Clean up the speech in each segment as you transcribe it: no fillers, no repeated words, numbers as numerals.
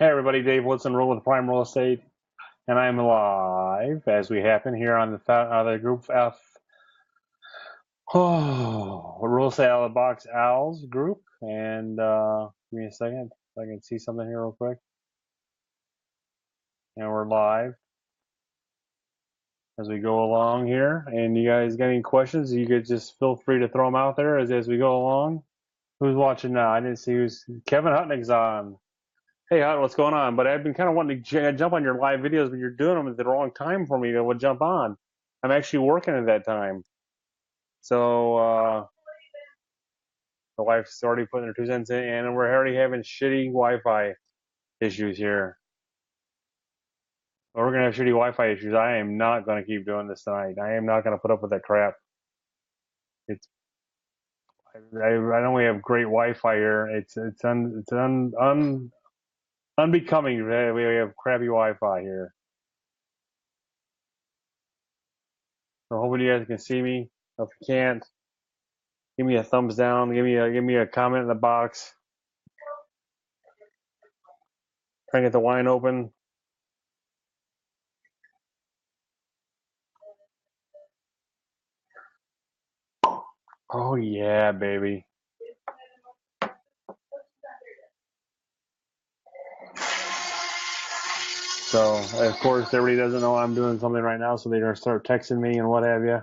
Hey everybody, Dave Woodson, Rule with Prime Real Estate, and I'm live as we happen here on the Group F, Real Estate Out of the Box Owls group. And give me a second, if I can see something here real quick. And we're live as we go along here. And you guys got any questions? You could just feel free to throw them out there as we go along. Who's watching now? I didn't see who's Kevin Hutnick's on. Hey, Hut, what's going on? But I've been kind of wanting to jump on your live videos, but you're doing them at the wrong time for me to jump on. I'm actually working at that time. So the wife's already putting her 2 cents in, and we're already having shitty Wi-Fi issues here. We're going to have shitty Wi-Fi issues. I am not going to keep doing this tonight. I am not going to put up with that crap. It's I know we have great Wi-Fi here. It's unbecoming. We have crappy Wi-Fi here. So hopefully you guys can see me. If you can't, give me a thumbs down. Give me a comment in the box. Try and get the wine open. Oh yeah, baby. So of course everybody doesn't know I'm doing something right now, so they're gonna start texting me and what have you.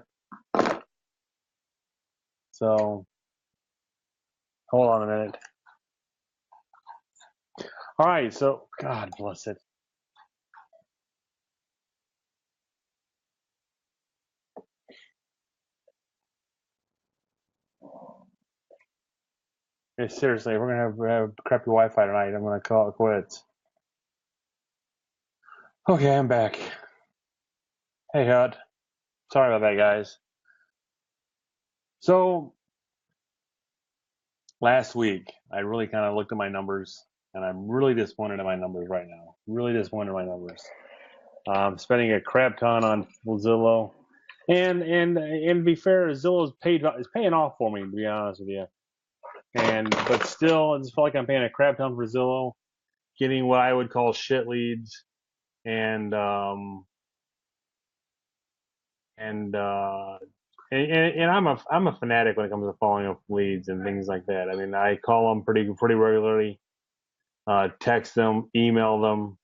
So hold on a minute. All right, so God bless it. Yeah, seriously, we're gonna have crappy Wi-Fi tonight. I'm gonna call it quits. Okay, I'm back. Hey, Hud. Sorry about that, guys. So last week, I really kind of looked at my numbers, and I'm really disappointed in my numbers right now. Really disappointed in my numbers. Spending a crap ton on Zillow, and to be fair, Zillow is paying off for me, to be honest with you. But still, I just feel like I'm paying a crap ton for Zillow, getting what I would call shit leads, and and uh, and I'm a fanatic when it comes to following up leads and things like that. I mean, I call them pretty regularly, text them, email them.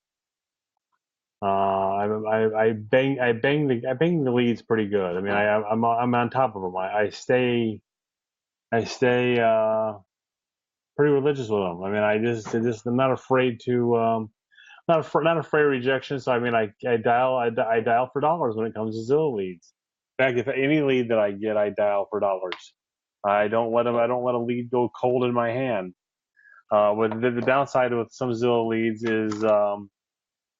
I bang the leads pretty good. I mean, I'm on top of them. I stay pretty religious with them. I mean, I'm not afraid to not afraid of rejection. So I mean, I dial for dollars when it comes to Zillow leads. In fact, if any lead that I get, I dial for dollars. I don't let a lead go cold in my hand. But the downside with some Zillow leads is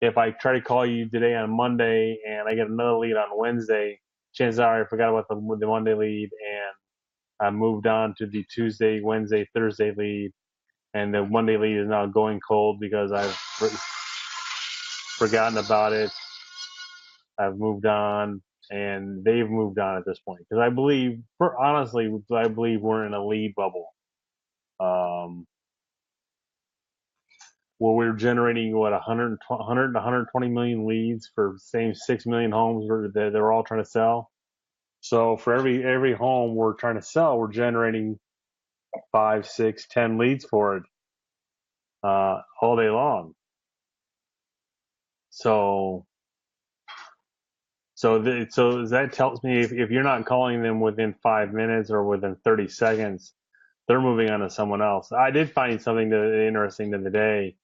if I try to call you today on Monday and I get another lead on Wednesday, chances are I forgot about the Monday lead and I moved on to the Tuesday, Wednesday, Thursday lead, and the Monday lead is now going cold because I've forgotten about it. I've moved on, and they've moved on at this point because honestly, I believe we're in a lead bubble. Where we're generating 100 to 120 million leads for same 6 million homes that they're all trying to sell. So for every home we're trying to sell, we're generating 5, 6, 10 leads for it all day long. So that tells me if you're not calling them within 5 minutes or within 30 seconds, they're moving on to someone else. I did find something interesting the other day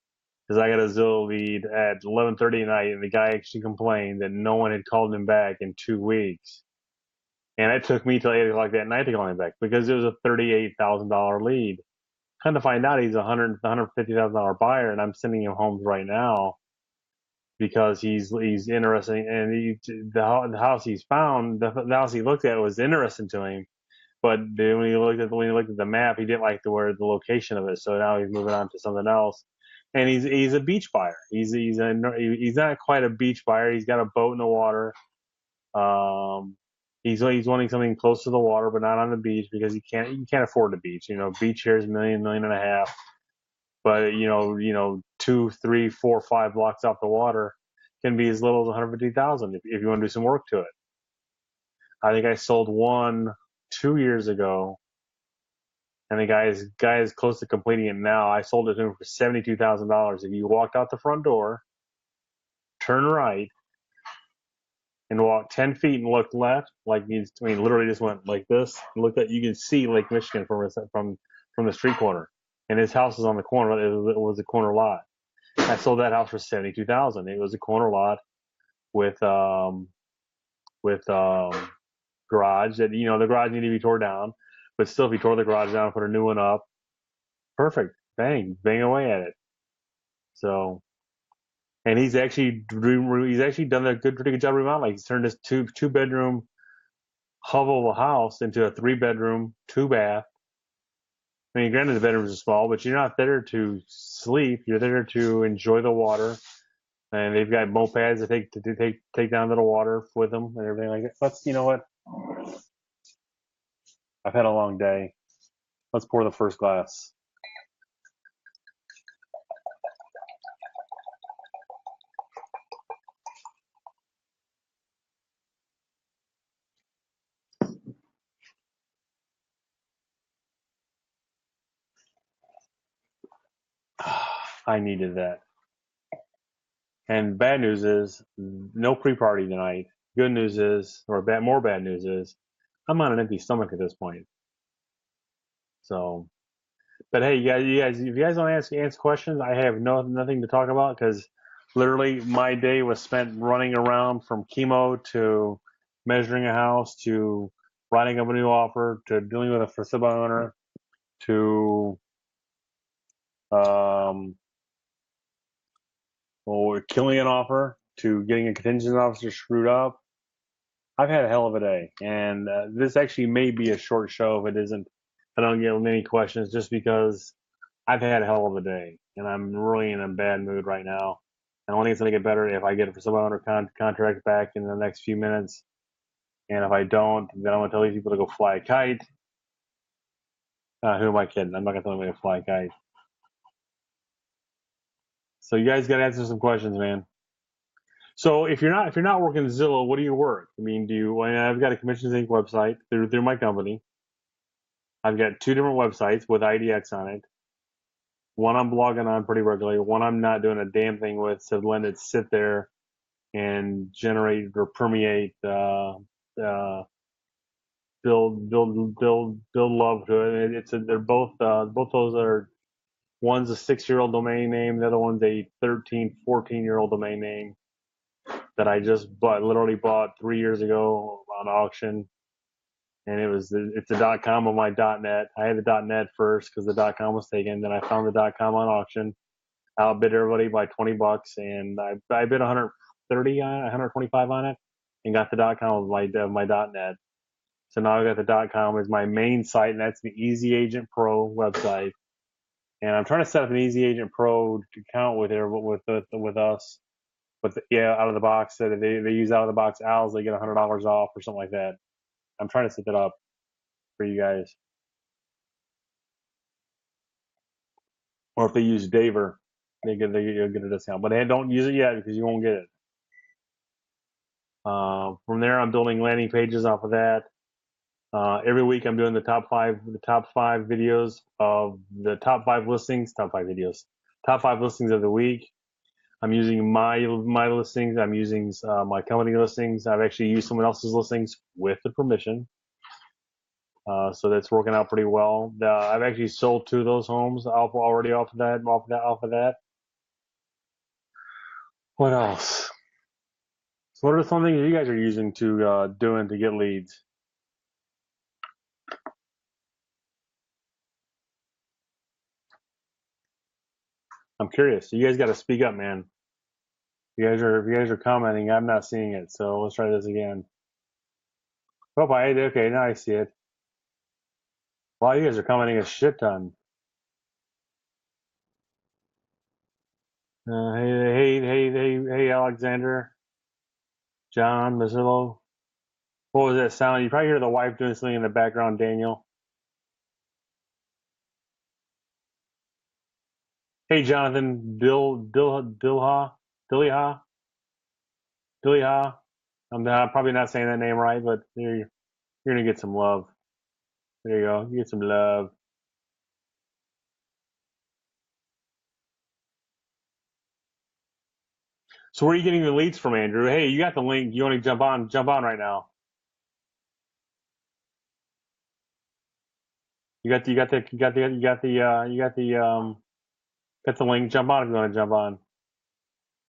because I got a Zillow lead at 11:30 at night, and the guy actually complained that no one had called him back in 2 weeks. And it took me till 8 o'clock that night to call him back because it was a $38,000 lead. Kind of find out he's a $150,000 buyer, and I'm sending him homes right now because he's interested, and the house he's found, the house he looked at was interesting to him. But then when he looked at the map, he didn't like the location of it. So now he's moving on to something else. And he's a beach buyer. He's not quite a beach buyer. He's got a boat in the water. He's wanting something close to the water, but not on the beach because you can't afford the beach. You know, beach here is $1.5 million. But two, three, four, 5 blocks off the water can be as little as 150,000 if you want to do some work to it. I think I sold one 2 years ago, and the guy is close to completing it now. I sold it to him for $72,000. If you walked out the front door, turn right, and walk 10 feet and look left, literally just went like this, and looked at, you can see Lake Michigan from the street corner, and his house is on the corner. It was a corner lot. I sold that house for $72,000. It was a corner lot with garage that the garage needed to be tore down, but still, if you tore the garage down and put a new one up, perfect, bang away at it. So, and he's actually done a pretty good job remodeling. He's turned this two bedroom hovel of a house into a 3-bedroom, 2-bath. I mean, granted the bedrooms are small, but you're not there to sleep. You're there to enjoy the water. And they've got mopeds that take down to the water with them and everything like that. You know what? I've had a long day. Let's pour the first glass. I needed that. And bad news is no pre-party tonight. Good news is, more bad news is, I'm on an empty stomach at this point. So, but hey, if you guys want to answer questions, I have nothing to talk about because literally my day was spent running around from chemo to measuring a house to writing up a new offer to dealing with a for sale owner to or killing an offer to getting a contingent officer screwed up. I've had a hell of a day, and this actually may be a short show if it isn't. I don't get many questions just because I've had a hell of a day, and I'm really in a bad mood right now. And I think it's going to get better if I get it for someone under contract back in the next few minutes. And if I don't, then I'm going to tell these people to go fly a kite. Who am I kidding? I'm not going to tell them to fly a kite. So you guys got to answer some questions, man. So if you're not working Zillow, what do you work? I mean, I've got a Commissions Inc. website through my company. I've got 2 different websites with IDX on it. One I'm blogging on pretty regularly. One I'm not doing a damn thing with, so let it sit there and generate or permeate, build love to it. They're both those are, one's a 6-year-old domain name, the other one's a 13, 14-year-old domain name that I just literally bought 3 years ago on auction. And it's a .com on my .net. I had the .net first because the .com was taken. Then I found the .com on auction. I outbid everybody by $20, and I bid 130 on it, 125 on it, and got the .com of my .net. So now I got the .com as my main site, and that's the Easy Agent Pro website. And I'm trying to set up an Easy Agent Pro account with us. But out of the box, that they use out of the box owls, they get $100 off or something like that. I'm trying to set that up for you guys. Or if they use Daver, you'll get a discount. But hey, don't use it yet because you won't get it. From there, I'm building landing pages off of that. Every week, I'm doing the top five videos of the top 5 listings, top 5 listings of the week. I'm using my listings. I'm using my company listings. I've actually used someone else's listings with the permission. So that's working out pretty well. I've actually sold 2 of those homes already off of that. What else? So what are some things you guys are using to get leads? I'm curious. You guys got to speak up, man. If you guys are commenting, I'm not seeing it. So let's try this again. Oh, okay, now I see it. Wow, you guys are commenting a shit ton. Hey, Alexander, John, Mazillo. What was that sound? You probably hear the wife doing something in the background, Daniel. Hey, Jonathan, Dilha, Dilha. I'm probably not saying that name right, but you're gonna get some love. There you go. You get some love. So where are you getting the leads from, Andrew? Hey, you got the link. You want to jump on right now. Got the link. Jump on if you want to jump on.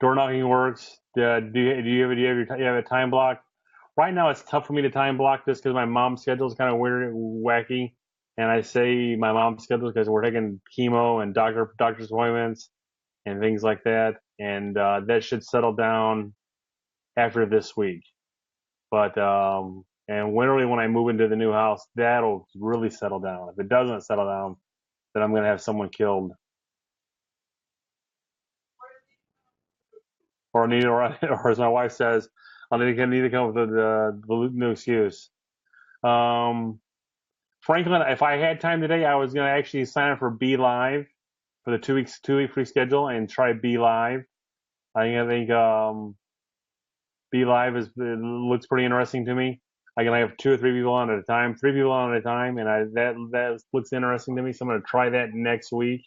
Door knocking works. Do you have a time block? Right now, it's tough for me to time block this because my mom's schedule is kind of weird, wacky. And I say my mom's schedule because we're taking chemo and doctor's appointments and things like that. And that should settle down after this week. But and literally when I move into the new house, that'll really settle down. If it doesn't settle down, then I'm gonna have someone killed, or as my wife says, I'll need to come up with the new excuse. Um, Franklin, if I had time today, I was gonna actually sign up for Be Live for the 2 week free schedule and try Be Live. I think Be Live looks pretty interesting to me. I can have 2 or 3 people on at a time, 3 people on at a time, and that looks interesting to me. So I'm gonna try that next week.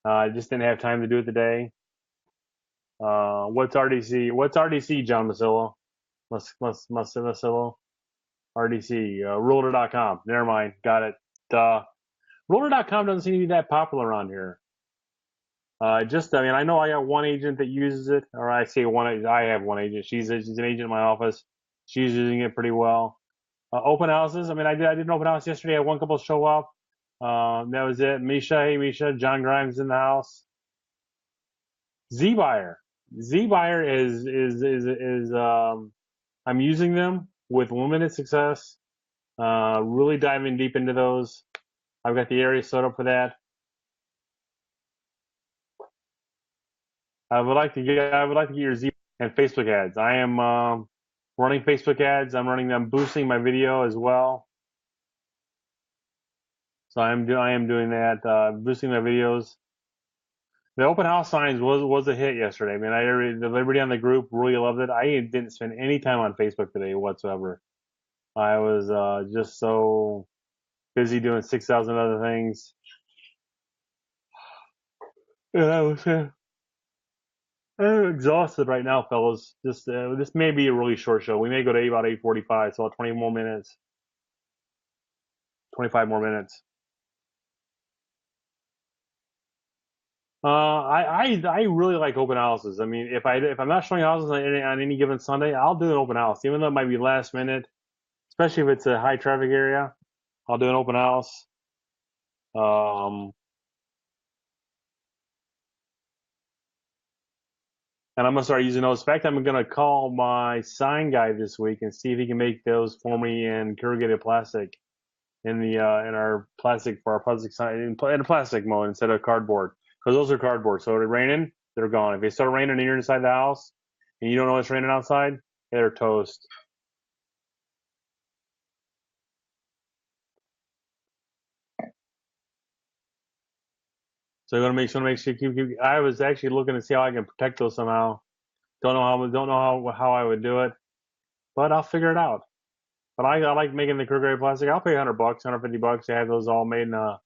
I just didn't have time to do it today. What's RDC? What's RDC, John Masillo? Masillo? RDC. Realtor.com. Never mind. Got it. Realtor.com doesn't seem to be that popular around here. I mean, I know I got one agent that uses it, or I say one, I have one agent. She's an agent in my office. She's using it pretty well. Open houses. I mean, I did an open house yesterday. I had one couple show up. That was it. Misha, hey Misha, John Grimes in the house. Z-Buyer. Z-Buyer is I'm using them with limited success. Really diving deep into those. I've got the area set up for that. I would like to get your Z and Facebook ads. I am running Facebook ads. I'm boosting my video as well. So I am doing that, boosting my videos. The open house signs was a hit yesterday. I mean, everybody on the group really loved it. I didn't spend any time on Facebook today whatsoever. I was just so busy doing 6,000 other things. And I'm exhausted right now, fellas. This may be a really short show. We may go to about 8:45, so 20 more minutes, 25 more minutes. I really like open houses. I mean, if I'm not showing houses on any given Sunday, I'll do an open house, even though it might be last minute, especially if it's a high traffic area. I'll do an open house. Um, and I'm gonna start using those. In fact, I'm gonna call my sign guy this week and see if he can make those for me in corrugated plastic in our plastic for our plastic sign in plastic mode instead of cardboard, because those are cardboard. So if it's raining, they're gone. If they start raining and you're inside the house and you don't know it's raining outside, they're toast. So I'm gonna make sure I was actually looking to see how I can protect those somehow. Don't know how I would do it, but I'll figure it out. But I like making the corrugated plastic. I'll pay $100, $150 to have those all made in uh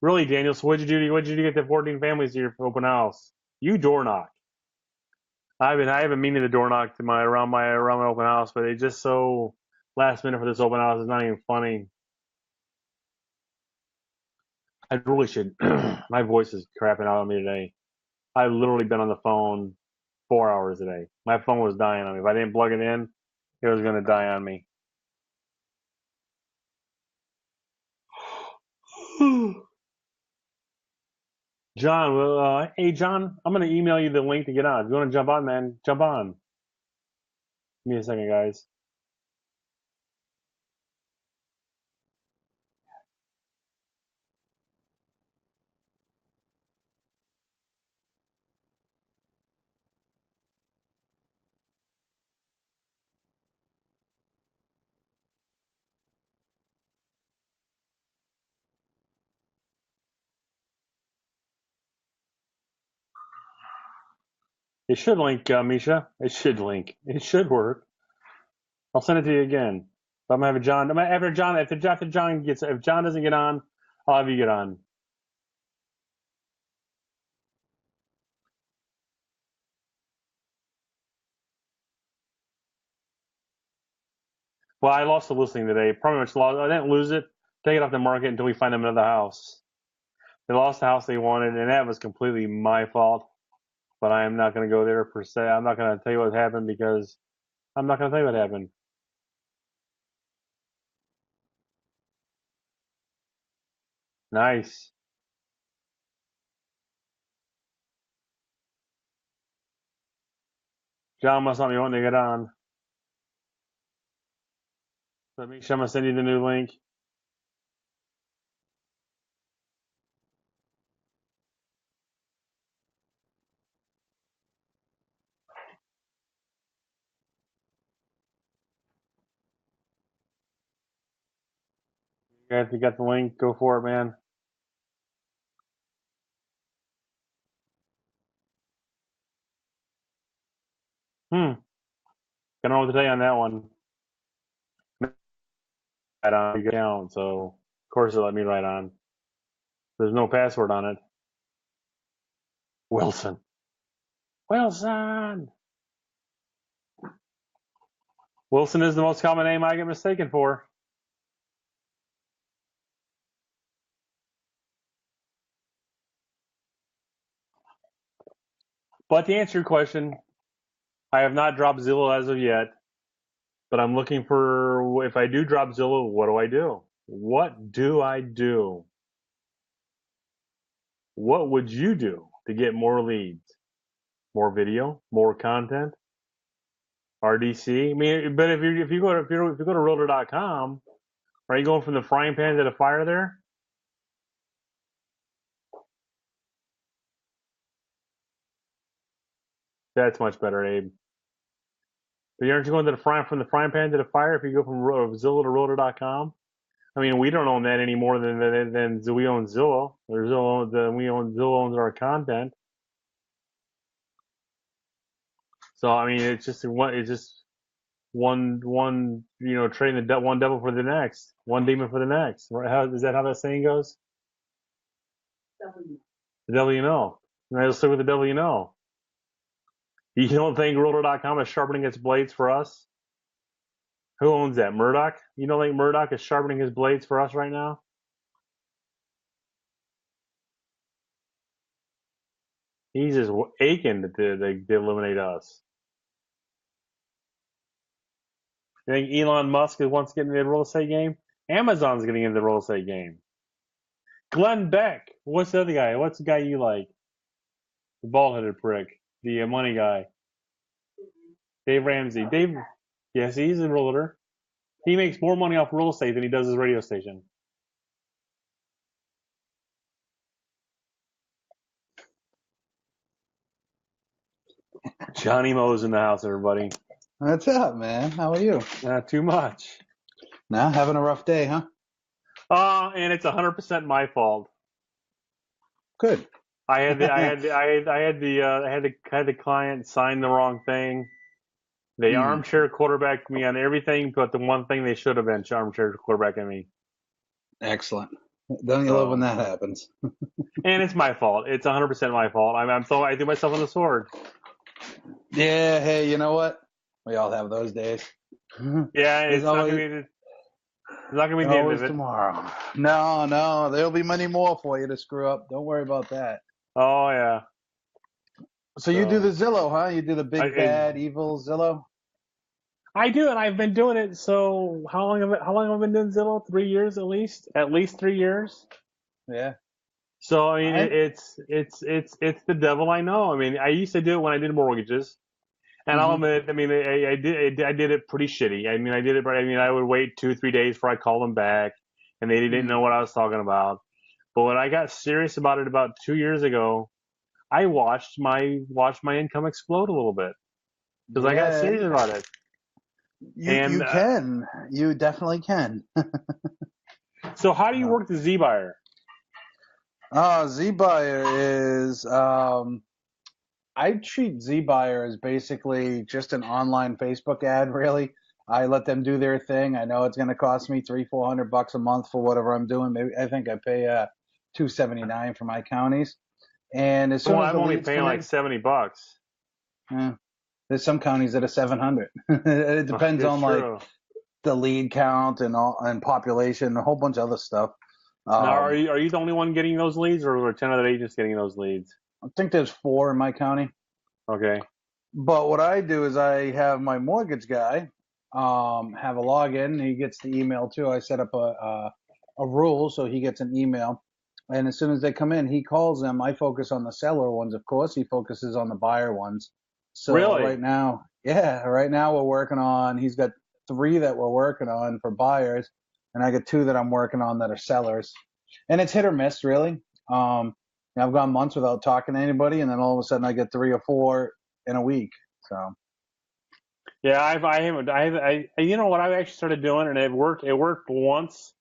really, Daniel. So what'd you do to get the 14 families to your open house? You door knock. I haven't meaning to door knock to my open house, but it's just so last minute for this open house. It's not even funny. I really should. My voice is crapping out on me today. I've literally been on the phone 4 hours a day. My phone was dying on me. If I didn't plug it in, it was gonna die on me. John, well, hey John, I'm gonna email you the link to get on. If you want to jump on, man, jump on. Give me a second, guys. It should link, Misha. It should link. It should work. I'll send it to you again. I'm gonna have John. After John, if John doesn't get on, I'll have you get on. Well, I lost the listing today. Probably much lost. I didn't lose it. Take it off the market until we find them another house. They lost the house they wanted, and that was completely my fault. But I am not going to go there per se. I'm not going to tell you what happened because I'm not going to tell you what happened. Nice. John must not be wanting to get on. So make sure I'm going to send you the new link. If you got the link, go for it, man. I don't know what to tell you on that one. Right on your account, so of course it let me right on. There's no password on it. Wilson. Wilson. Wilson is the most common name I get mistaken for. But to answer your question, I have not dropped Zillow as of yet. But I'm looking for, if I do drop Zillow, what do I do? What do I do? What would you do to get more leads? More video, more content, RDC. I mean, but if you go to realtor.com, are you going from the frying pan to the fire there? That's much better, Abe. But aren't you going to from the frying pan to the fire if you go from Zillow to realtor.com? I mean, we don't own that any more than we own Zillow. Or Zillow owns our content. So I mean, it's just one trading one devil for the next, one demon for the next. Right? How is that how that saying goes? The devil you know. And I'll stick with the devil you know. You don't think Realtor.com is sharpening its blades for us? Who owns that? Murdoch? You don't think Murdoch is sharpening his blades for us right now? He's just aching to eliminate us. You think Elon Musk wants to get into the real estate game? Amazon's getting into the real estate game. Glenn Beck. What's the other guy? What's the guy you like? The bald-headed prick. The money guy. Dave Ramsey. Yes, he's a realtor. He makes more money off real estate than he does his radio station. Johnny Mo's in the house, everybody. What's up, man? How are you? Not too much. Now, having a rough day, huh? And it's 100% my fault. Good. I had the client sign the wrong thing. They armchair quarterbacked me on everything, but the one thing they should have been armchair quarterbacking me. Excellent. Don't you love when that happens? And it's my fault. It's 100% my fault. I threw myself on the sword. Yeah. Hey, you know what? We all have those days. Yeah, it's not gonna be the end of it. Tomorrow. No, there'll be many more for you to screw up. Don't worry about that. Oh yeah. So you do the Zillow, huh? You do the big bad evil Zillow. I do, and I've been doing it. So how long have I been doing Zillow? 3 years at least. At least 3 years. Yeah. So I mean, it's the devil I know. I mean, I used to do it when I did mortgages, and I'll admit, I mean, I did it pretty shitty. I mean, I would wait 2-3 days before I called them back, and they didn't know what I was talking about. But when I got serious about it about 2 years ago, I watched my income explode a little bit because I got serious about it. You can. You definitely can. So how do you work the Z buyer? Z buyer is I treat ZBuyer as basically just an online Facebook ad, really. I let them do their thing. I know it's going to cost me 300-400 bucks a month for whatever I'm doing. Maybe I think I pay 279 for my counties. And as Well, soon as I'm the only leads paying come like in, $70. eh, there's some counties that are 700. It depends It's on like true. the lead count and all and population, and a whole bunch of other stuff. Now, Um, are you the only one getting those leads, or are 10 other agents getting those leads? I think there's 4 in my county. Okay. But what I do is I have my mortgage guy have a login. He gets the email too. I set up a rule so he gets an email, and as soon as they come in, he calls them. I focus on the seller ones, of course. He focuses on the buyer ones. So right Really? now, yeah, right now we're working on. He's got 3 that we're working on for buyers, and I got 2 that I'm working on that are sellers. And it's hit or miss, really. Um, I've gone months without talking to anybody, and then all of a sudden I get 3 or 4 in a week. So Yeah, I haven't, you know what I've actually started doing, and it worked. It worked once,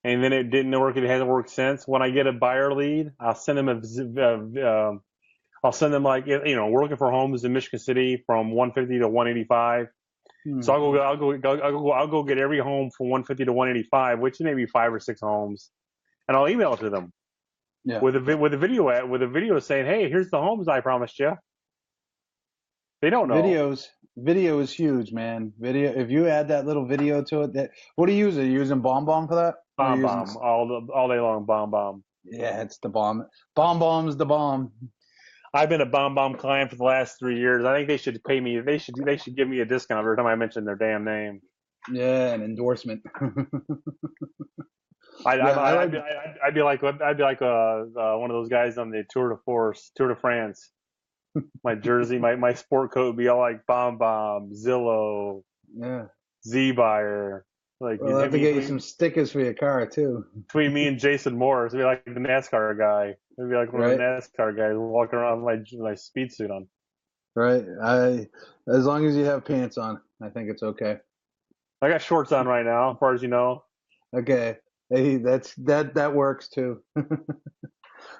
and then it didn't work. It hasn't worked since. When I get a buyer lead, I'll send them I'll send them like, we're looking for homes in Michigan City from 150 to 185. So hmm, I'll go get every home from 150 to 185, which may be 5 or 6 homes, and I'll email it to them yeah, with a video saying, "Hey, here's the homes I promised you." They don't know. videos. Video is huge, man. Video. If you add that little video to it, that what do you use? Are you using BombBomb for that? Or are you Bomb using? bomb all day long. Bomb bomb. Yeah, it's the bomb. BombBomb's the bomb. I've been a bomb bomb client for the last 3 years. I think they should pay me. They should give me a discount every time I mention their damn name. Yeah, an endorsement. I, Yeah, I I, like. I'd be like one of those guys on the Tour de France. My jersey, my sport coat would be all like Bomb Bomb, Zillow, Yeah, Z Buyer. Like we'll you'd have hit to me get you some stickers for your car too, between me and Jason Morris. It'd be like the NASCAR guy. It'd be like one of the right? NASCAR guys walking around with my speed suit on. Right. As long as you have pants on, I think it's okay. I got shorts on right now, as far as you know. Okay. Hey, that works too.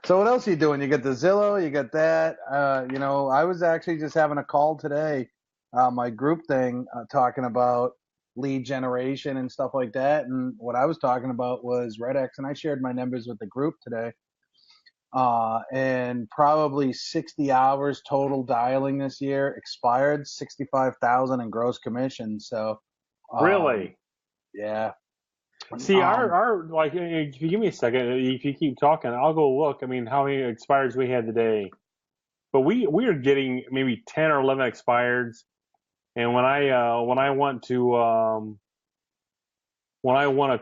So what else are you doing? You got the Zillow, you got that. I was actually just having a call today, my group thing, talking about lead generation and stuff like that. And what I was talking about was RedX, and I shared my numbers with the group today. And probably 60 hours total dialing this year, expired 65,000 in gross commission. So, um, Really? yeah. See, our like, if you give me a second, if you keep talking, I'll go look. I mean, how many expireds we had today? But we are getting maybe 10 or 11 expireds. And when I want to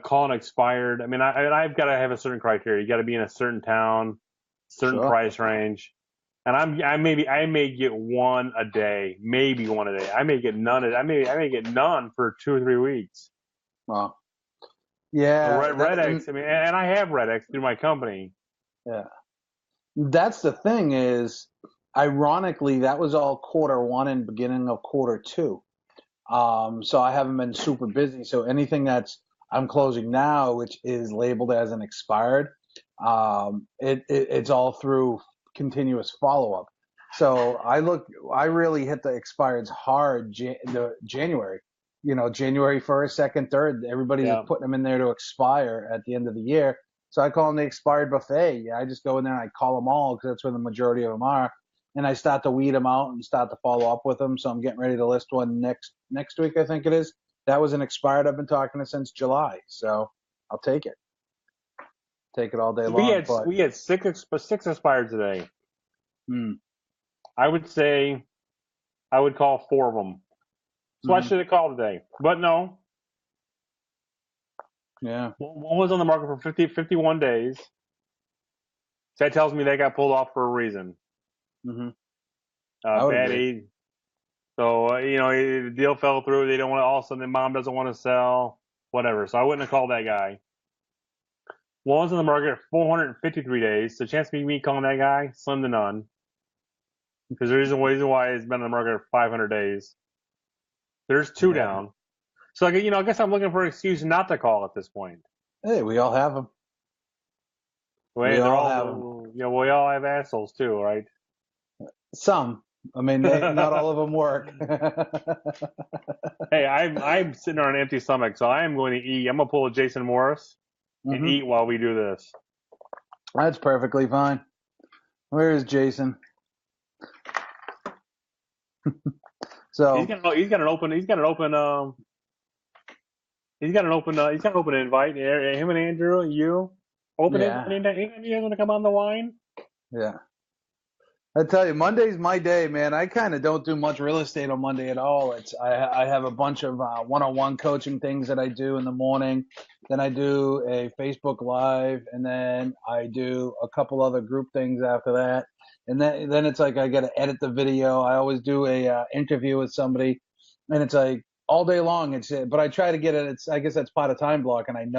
call an expired, I mean, I've got to have a certain criteria. You got to be in a certain town, certain Sure. price range, and I may get one a day, maybe one a day. I may get none. I may get none for 2 or 3 weeks. Well, yeah, Red X. I mean, and I have Red X through my company. yeah. That's the thing is, ironically, that was all quarter 1 and beginning of quarter 2. So I haven't been super busy. So anything that's I'm closing now, which is labeled as an expired, it's all through continuous follow up. So I really hit the expireds hard January. January 1st, 2nd, 3rd, everybody's just Yeah. putting them in there to expire at the end of the year. So I call them the expired buffet. Yeah, I just go in there and I call them all because that's where the majority of them are, and I start to weed them out and start to follow up with them. So I'm getting ready to list one next week, I think it is. That was an expired I've been talking to since July, so I'll take it all day So long. But we had six expired today. hmm, I would say I would call 4 of them. So I hmm, should have called today, but no. yeah, One was on the market for 51 days. So that tells me they got pulled off for a reason. hmm, I would Bad agree. aid. So the deal fell through. They don't want to. All of a sudden, the mom doesn't want to sell. Whatever. So I wouldn't have called that guy. One was on the market for 453 days. So chance of me calling that guy, slim to none. Because the reason why it's been on the market for 500 days. There's 2 Yeah. down. So I guess I'm looking for an excuse not to call at this point. Hey, we all have them. We Well, they're all have them. all we all have assholes too, right? Some. I mean, not all of them work. Hey, I'm sitting on an empty stomach, so I am going to eat. I'm gonna pull a Jason Morris and Hmm. eat while we do this. That's perfectly fine. Where is Jason? So, He's got an open he's got an open invite. Him and Andrew, you open invite. yeah, Anytime you guys want to come on the line. yeah. I tell you, Monday's my day, man. I kind of don't do much real estate on Monday at all. I have a bunch of one-on-one coaching things that I do in the morning. Then I do a Facebook Live, and then I do a couple other group things after that. And then it's like I got to edit the video. I always do a interview with somebody, and it's like all day long. But I try to get it. I guess that's part of time block, and I am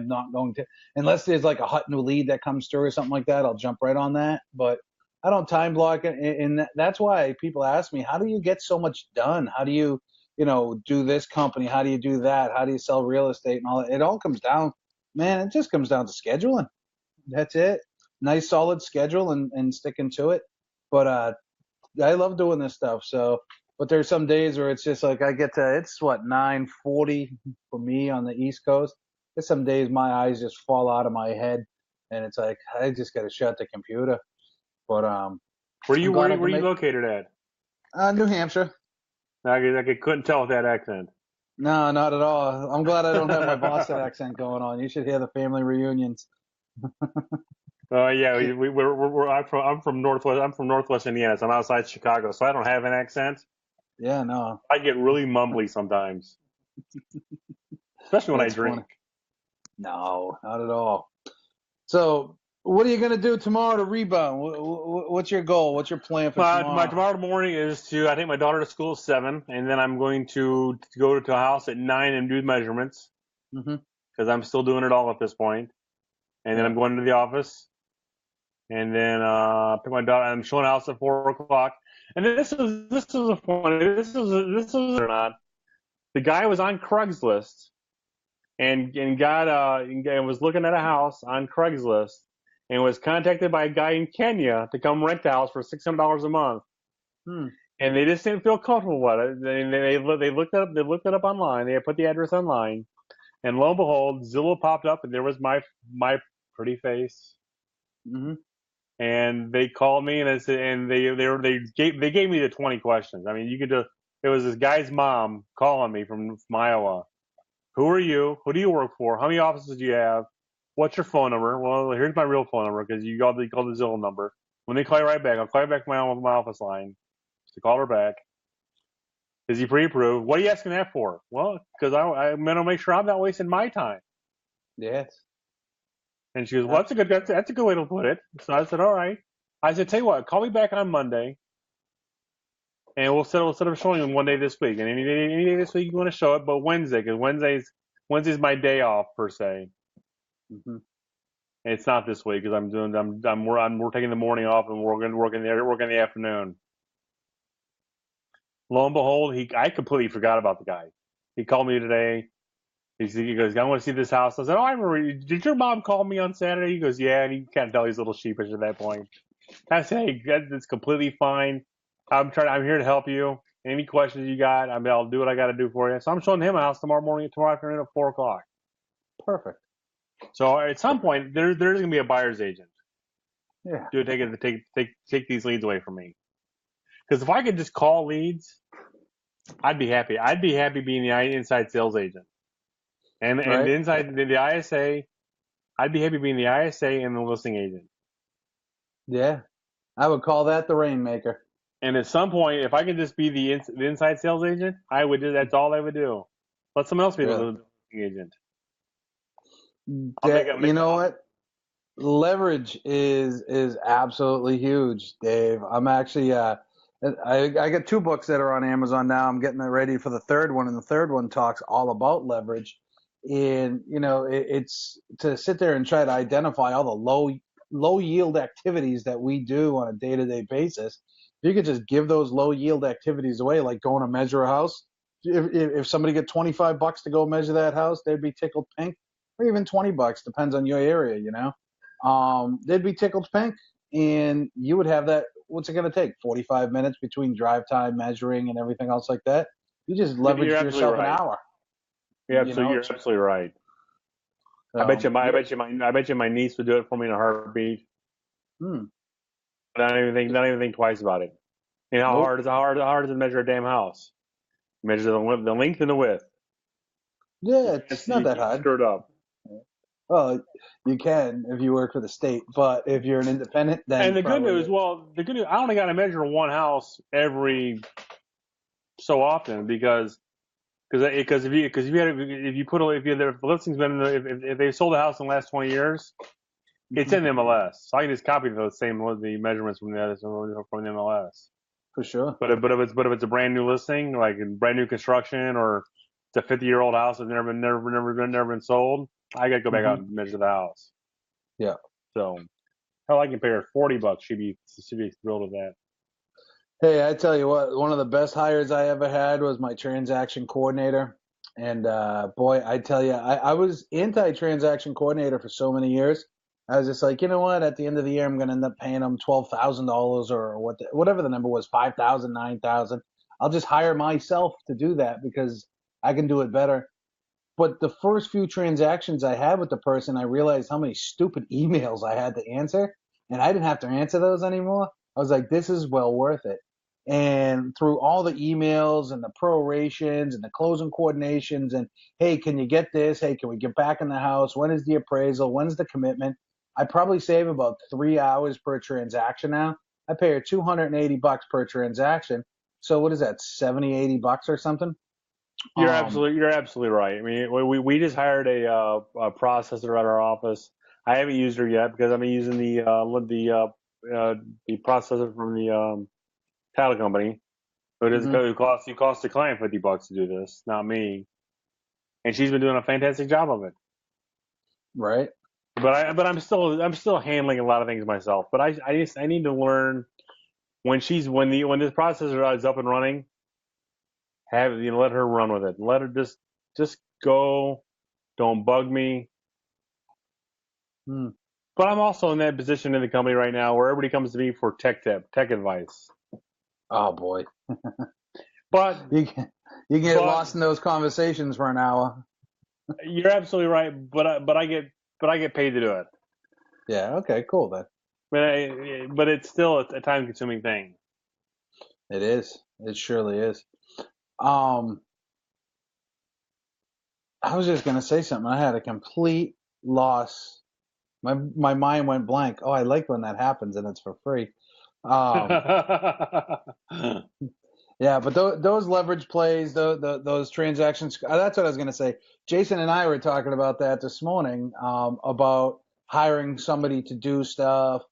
not going to unless there's like a hot new lead that comes through or something like that. I'll jump right on that, but. I don't time block it, and that's why people ask me, "How do you get so much done? How do you, do this company? How do you do that? How do you sell real estate and all that?" It all comes down, man. It just comes down to scheduling. That's it. Nice solid schedule and sticking to it. But I love doing this stuff. So, but there's some days where it's just like I get to it's what 9:40 for me on the East Coast. There's some days my eyes just fall out of my head, and it's like I just got to shut the computer. But I'm glad I Where can you make located at? New Hampshire. I couldn't tell with that accent. No, not at all. I'm glad I don't have my Boston accent going on. You should hear the family reunions. Yeah, Yeah, I'm from Northwest Indiana, so I'm outside Chicago, so I don't have an accent. yeah, no, I get really mumbly sometimes, especially when I that's drink. funny. No, not at all. So, what are you gonna do tomorrow to rebound? What's your goal? What's your plan for My tomorrow? tomorrow morning is I take my daughter to school at 7, and then I'm going to go to a house at 9 and do measurements Hmm. because I'm still doing it all at this point. And then Yeah. I'm going to the office, and then pick my daughter. I'm showing a house at 4 o'clock. And then this is a funny this is or not. The guy was on Craigslist and got and was looking at a house on Craigslist and was contacted by a guy in Kenya to come rent the house for $600 a month. Hmm. And they just didn't feel comfortable with it. They looked it up online. They had put the address online, and lo and behold, Zillow popped up, and there was my pretty face. Hmm. And they called me, and I said, and they gave me the 20 questions. I mean, you could just it was this guy's mom calling me from Iowa. Who are you? Who do you work for? How many offices do you have? What's your phone number? Well, here's my real phone number because you called the Zillow number. When they call you right back, I'll call you back my office line. So call her back. Is he pre-approved? What are you asking that for? Well, because I'm going to make sure I'm not wasting my time. Yes. And she goes, well, that's a good way to put it. So I said, all right. I said, tell you what, call me back on Monday, and we'll set up showing them one day this week. And any day this week you want to show it, but Wednesday, because Wednesday's my day off per se. Hmm. And it's not this week because we're taking the morning off and we're going to work in the afternoon. Lo and behold, I completely forgot about the guy. He called me today. He goes, I want to see this house. I said, oh, I remember. Did your mom call me on Saturday? He goes, yeah. And you can't tell he's a little sheepish at that point. I said, hey, that's completely fine. I'm here to help you. Any questions you got, I'll do what I got to do for you. So I'm showing him a house tomorrow afternoon at 4 o'clock. Perfect. So at some point, there's going to be a buyer's agent Yeah. to take these leads away from me. Because if I could just call leads, I'd be happy. I'd be happy being the inside sales agent. And Right. the ISA, I'd be happy being the ISA and the listing agent. Yeah. I would call that the rainmaker. And at some point, if I could just be the inside sales agent, I would do. That's all I would do. Let someone else be the Really. listing agent. I'll You know what? Leverage is absolutely huge, Dave. I'm actually I got two books that are on Amazon now. I'm getting ready for the third one, and the third one talks all about leverage. And it's to sit there and try to identify all the low yield activities that we do on a day-to-day basis. If you could just give those low yield activities away, like going to measure a house. If somebody get $25 to go measure that house, they'd be tickled pink, or even $20, depends on your area, they'd be tickled pink, and you would have that what's it going to take? 45 minutes between drive time, measuring, and everything else like that. You just You're leverage absolutely yourself an right. hour. You know, You're absolutely right. so yeah. I bet you my niece would do it for me in a heartbeat. Hmm. Not even think twice about it. You know Nope. how hard is it to measure a damn house? Measure the length and the width. Yeah, it's not You that can't hard. screw it up. Well, you can if you work for the state, but if you're an independent, And then the good probably news, is. well, the good news, I only got to measure one house every so often because if you put if you if the listing's been if they sold a house in the last 20 years, it's Hmm. in the MLS, so I can just copy the measurements from the MLS. For sure. But if it's a brand new listing, like a brand new construction, or it's a 50-year-old house that's never been sold, I got to go back Hmm. out and measure the house. Yeah. So hell, I can pay her $40. She'd be thrilled with that. Hey, I tell you what, one of the best hires I ever had was my transaction coordinator. And boy, I tell you, I was anti-transaction coordinator for so many years. I was just like, you know what? At the end of the year, I'm going to end up paying them $12,000 or whatever the number was, 5,000, 9,000. I'll just hire myself to do that because I can do it better. But the first few transactions I had with the person, I realized how many stupid emails I had to answer, and I didn't have to answer those anymore. I was like, this is well worth it. And through all the emails and the prorations and the closing coordinations and, hey, can you get this? Hey, can we get back in the house? When is the appraisal? When's the commitment? I probably save about 3 hours per transaction now. I pay her $280 per transaction. So what is that, 70, $80 or something? Um, You're absolutely right. I mean, we just hired a processor at our office. I haven't used her yet because I'm using the processor from the title company. But mhm, it costs the client $50 to do this, not me. And she's been doing a fantastic job of it. right? But I'm still handling a lot of things myself. But I need to learn when this processor is up and running, let her run with it. Let her just go. Don't bug me. Hmm. But I'm also in that position in the company right now where everybody comes to me for tech advice. Oh boy, But you can get but lost in those conversations for an hour. you're absolutely right. But I get paid to do it. Yeah. Okay. Cool then. But it's still a time consuming thing. It is. It surely is. Um, I was just gonna say something. I had a complete loss. My mind went blank. Oh, I like when that happens and it's for free. Um, yeah, but those leverage plays, those transactions. That's what I was gonna say. Jason and I were talking about that this morning. About hiring somebody to do stuff,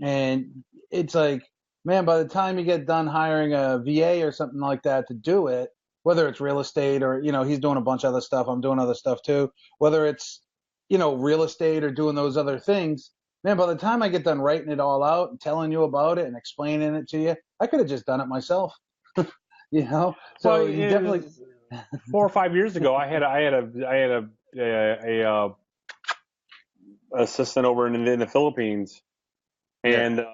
and it's like, man, by the time you get done hiring a VA or something like that to do it, whether it's real estate or he's doing a bunch of other stuff, I'm doing other stuff too. Whether it's real estate or doing those other things, man, by the time I get done writing it all out and telling you about it and explaining it to you, I could have just done it myself. Well, So you definitely. 4 or 5 years ago, I had a assistant over in the Philippines, Yeah. and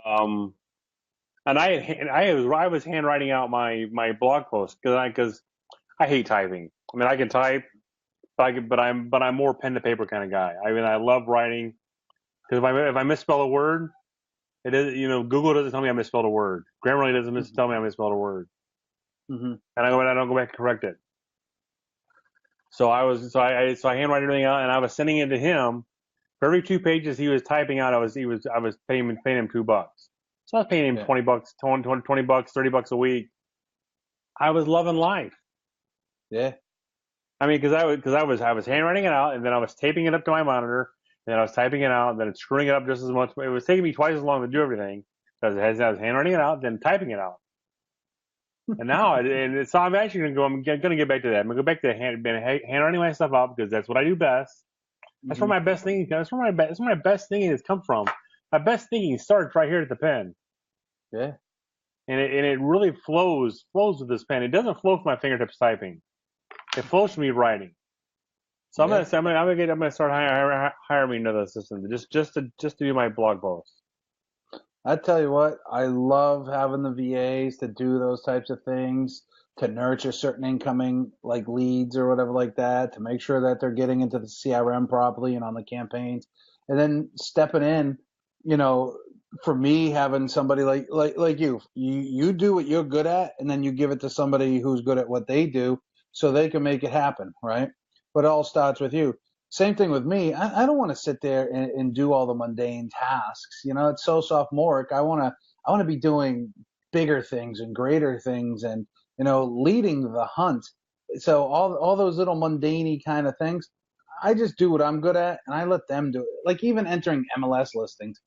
I was handwriting out my blog post because I hate typing. I mean, I can type, but I'm more pen to paper kind of guy. I mean, I love writing because if I misspell a word, it is Google doesn't tell me I misspelled a word. Grammarly doesn't tell me I misspelled a word, Mm-hmm. and I don't go back and correct it. So I handwrite everything out, and I was sending it to him. For every 2 pages he was typing out, I was paying him $2. So I was paying him Yeah. $20, 20 bucks, $30 a week. I was loving life. Yeah. I mean, I was handwriting it out, and then I was taping it up to my monitor, and then I was typing it out, and then screwing it up just as much. It was taking me twice as long to do everything because I was handwriting it out, then typing it out. So I'm actually going to go. I'm going to get back to that. I'm going to go back to handwriting my stuff out because that's what I do best. That's where Mm-hmm. my best thinking. That's where my best thinking has come from. My best thinking starts right here at the pen, Yeah. and it really flows with this pen. It doesn't flow from my fingertips typing. It flows from me writing. So Yeah. I'm gonna start hiring me another assistant just to do my blog posts. I tell you what, I love having the VAs to do those types of things, to nurture certain incoming like leads or whatever like that, to make sure that they're getting into the CRM properly and on the campaigns, and then stepping in, you know, for me having somebody like you do what you're good at, and then you give it to somebody who's good at what they do, so they can make it happen, right? But it all starts with you. Same thing with me. I don't want to sit there and do all the mundane tasks. You know, it's so sophomoric. I want to be doing bigger things and greater things, and leading the hunt. So all those little mundane kind of things, I just do what I'm good at, and I let them do it. Like even entering MLS listings.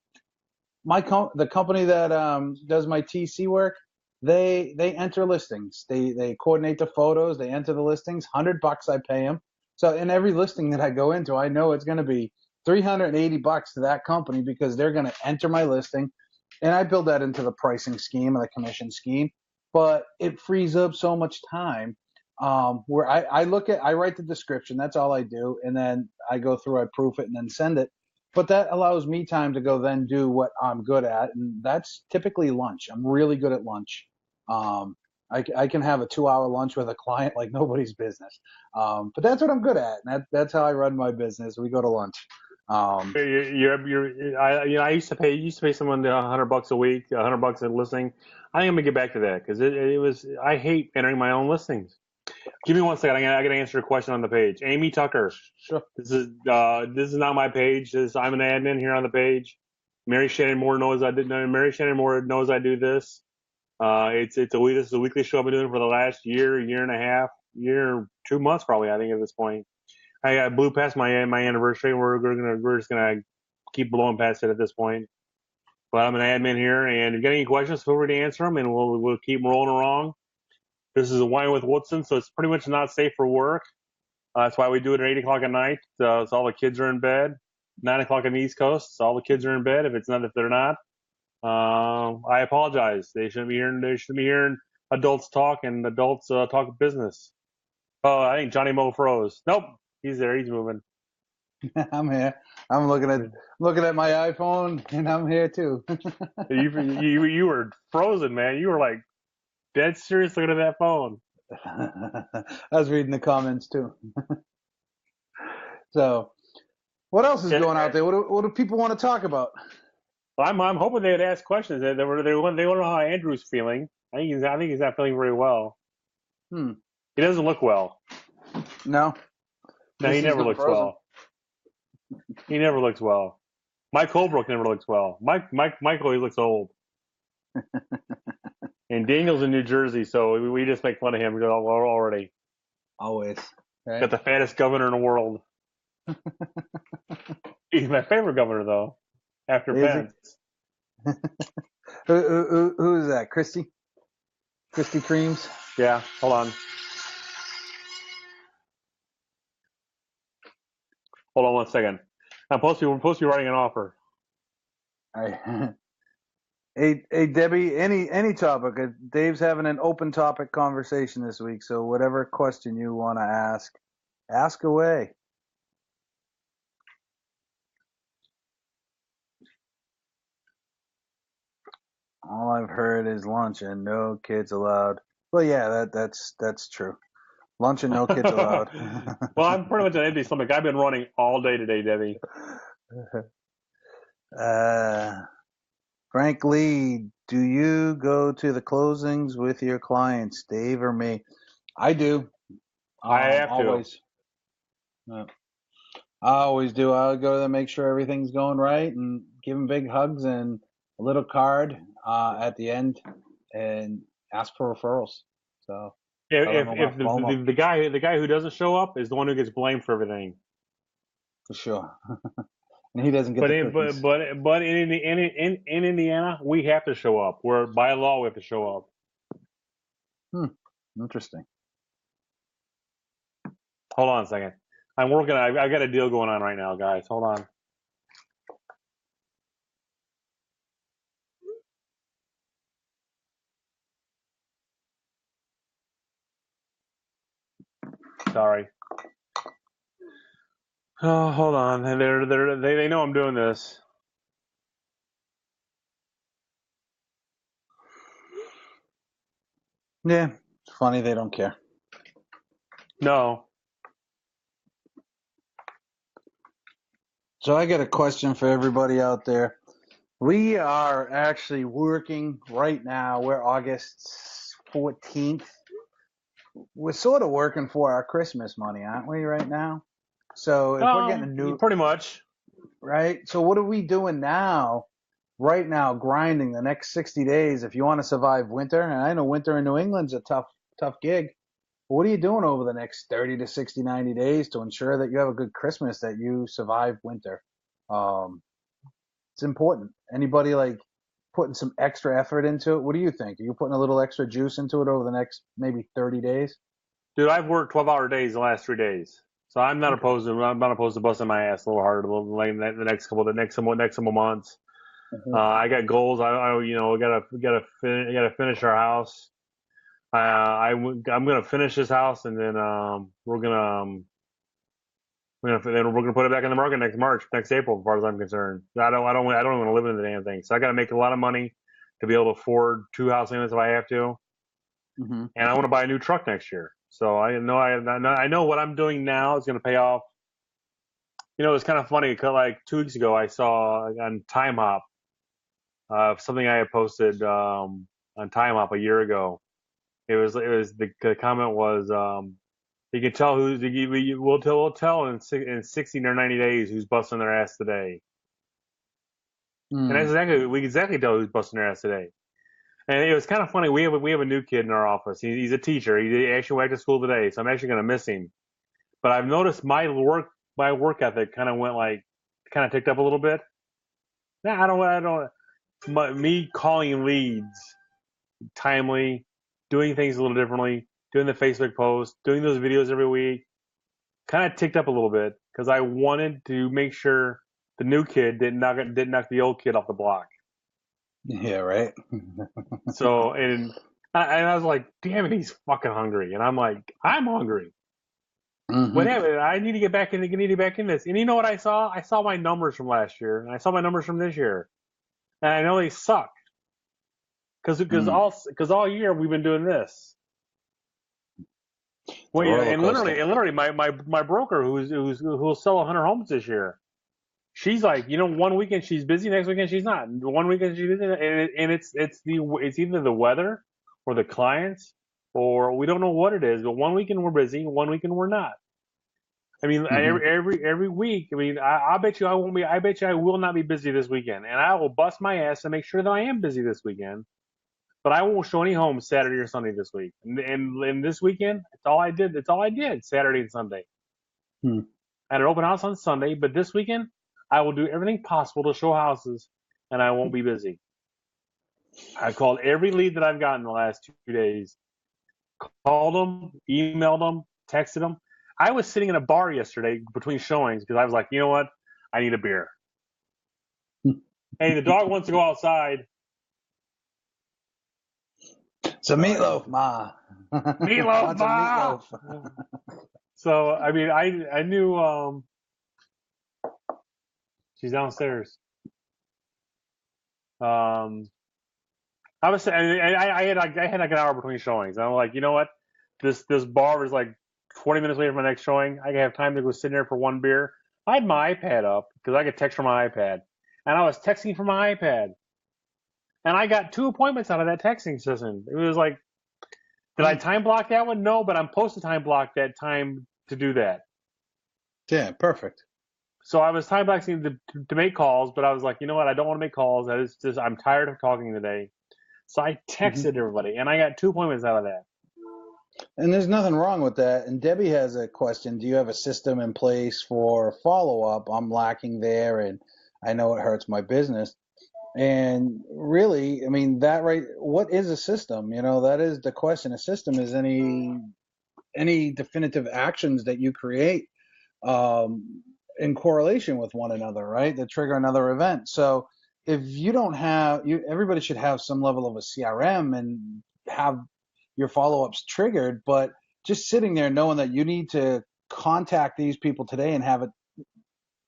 The company that does my TC work, they enter listings. They coordinate the photos. They enter the listings. $100 I pay them. So in every listing that I go into, I know it's going to be $380 to that company because they're going to enter my listing, and I build that into the pricing scheme and the commission scheme. But it frees up so much time where I write the description. That's all I do, and then I go through, I proof it, and then send it. But that allows me time to go then do what I'm good at, and that's typically lunch. I'm really good at lunch. I can have a 2-hour lunch with a client like nobody's business. But that's what I'm good at, and that's how I run my business. We go to lunch. Um, I used to pay someone $100 a week, $100 a listing. I think I'm gonna get back to that because it was. I hate entering my own listings. Give me one second. I gotta answer a question on the page. Amy Tucker. sure. This is not my page. I'm an admin here on the page. Mary Shannon Moore knows I did. Mary Shannon Moore knows I do this. This is a weekly show I've been doing for the last year and a half, 2 months probably. I think at this point. I blew past my anniversary. We're just gonna keep blowing past it at this point. But I'm an admin here, and if you got any questions, feel free to answer them, and we'll keep rolling along. This is a wine with Woodson, so it's pretty much not safe for work. That's why we do it at 8 o'clock at night. So all the kids are in bed. 9 o'clock on the East Coast, so all the kids are in bed. If they're not, I apologize. They shouldn't be hearing. They shouldn't be hearing adults talk and adults talk business. Oh, I think Johnny Mo froze. Nope, he's there. He's moving. I'm here. I'm looking at my iPhone, and I'm here too. You were frozen, man. You were like dead serious looking at that phone. I was reading the comments too. So, what else is going out there? What do people want to talk about? I'm hoping they'd ask questions. They want to know how Andrew's feeling. I think he's not feeling very well. Hmm. He doesn't look well. No. No, he He's never not looks frozen. well. He never looks well. Mike Holbrook never looks well. Mike always looks old. And Daniel's in New Jersey, so we just make fun of him already. Always. Right? Got the fattest governor in the world. He's my favorite governor, though, after Is he? Pence. Who is that? Christy? Christy Creams? Yeah, hold on. Hold on one second. We're supposed to be writing an offer. All right. Hey, Debbie, any topic. Dave's having an open topic conversation this week, so whatever question you want to ask away. All I've heard is lunch and no kids allowed. Well, yeah, that's true. Lunch and no kids allowed. Well, I'm pretty much an empty stomach. I've been running all day today, Debbie. Frank Lee, do you go to the closings with your clients, Dave or me? I do. I have to. Always. I always do. I'll go there, make sure everything's going right, and give them big hugs and a little card at the end, and ask for referrals. So tell them I If want FOMO the guy who doesn't show up is the one who gets blamed for everything. for sure, and he doesn't get But the in, cookies. but in Indiana, we have to show up. We're by law we have to show up. Interesting. Hold on a second. I'm working. I've got a deal going on right now, guys. Hold on. Sorry. Oh, hold on. They know I'm doing this. Yeah, it's funny they don't care. No. So I got a question for everybody out there. We are actually working right now. We're August 14th. We're sort of working for our Christmas money, aren't we, right now? So if we're getting a new, Pretty much. right? So what are we doing now, right now, grinding the next 60 days if you want to survive winter? And I know winter in New England's a tough gig. What are you doing over the next 30 to 60, 90 days to ensure that you have a good Christmas, that you survive winter? Um, it's important. Anybody like putting some extra effort into it? What do you think? Are you putting a little extra juice into it over the next maybe 30 days? Dude, I've worked 12-hour days the last 3 days. So Okay. I'm not opposed to busting my ass a little harder like the next couple months. Mhm. I got goals. Gotta finish our house. I'm gonna finish this house, and then we're gonna put it back in the market next March, next April, as far as I'm concerned. I don't want to live in the damn thing. So I got to make a lot of money to be able to afford two house units if I have to, Mhm. and I want to buy a new truck next year. So I know what I'm doing now is gonna pay off. It's kind of funny. 'Cause like 2 weeks ago, I saw on Time Hop something I had posted on Time Hop a year ago. It was the comment was you can tell we'll tell in 60 or 90 days who's busting their ass today. And that's Mm. exactly we can exactly tell who's busting their ass today. And it was kind of funny. We have a new kid in our office. He's a teacher. He actually went to school today, so I'm actually going to miss him. But I've noticed my work ethic kind of ticked up a little bit. Nah, I don't. Me calling leads timely, doing things a little differently, doing the Facebook post, doing those videos every week, kind of ticked up a little bit because I wanted to make sure the new kid didn't knock the old kid off the block. Yeah, right. So and I was like, damn it, he's fucking hungry, and I'm like, I'm hungry. What Mhm. happened? I need to get back in. I need to get back in this. And you know what I saw? I saw my numbers from last year, and I saw my numbers from this year, and I know they suck Mm. because all year we've been doing this. It's a Well, yeah, roller and literally, coaster. my broker who'll sell 100 homes this year. She's like, one weekend she's busy, next weekend she's not. One weekend she's busy, and it's either the weather or the clients or we don't know what it is. But one weekend we're busy, one weekend we're not. I mean, Mhm. every week. I mean, I bet you I won't be. I bet you I will not be busy this weekend, and I will bust my ass to make sure that I am busy this weekend. But I won't show any homes Saturday or Sunday this week. And this weekend, it's all I did. It's all I did Saturday and Sunday. Mm. I had an open house on Sunday, but this weekend I will do everything possible to show houses, and I won't be busy. I called every lead that I've gotten the last 2 days. Called them, emailed them, texted them. I was sitting in a bar yesterday between showings because I was like, you know what? I need a beer. Hey, the dog wants to go outside. It's a meatloaf, ma. Meatloaf, Wants a ma. meatloaf. So I mean, I knew she's downstairs. Um, I had like an hour between showings. And I'm like, you know what? This bar is like 20 minutes away from my next showing. I have time to go sit there for one beer. I had my iPad up because I could text from my iPad, and I was texting from my iPad, and I got 2 appointments out of that texting system. It was like, did I Mm. time block that one? No, but I'm supposed to time block that time to do that. Yeah, perfect. So I was time blocking to make calls, but I was like, you know what? I don't want to make calls. I'm tired of talking today. So I Mhm. texted everybody, and I got 2 appointments out of that. And there's nothing wrong with that. And Debbie has a question. Do you have a system in place for follow up? I'm lacking there, and I know it hurts my business. And really, I mean, that right, what is a system? That is the question. A system is any definitive actions that you create um, in correlation with one another, right? That trigger another event. So if you don't have, everybody should have some level of a CRM and have your follow-ups triggered. But just sitting there knowing that you need to contact these people today and have it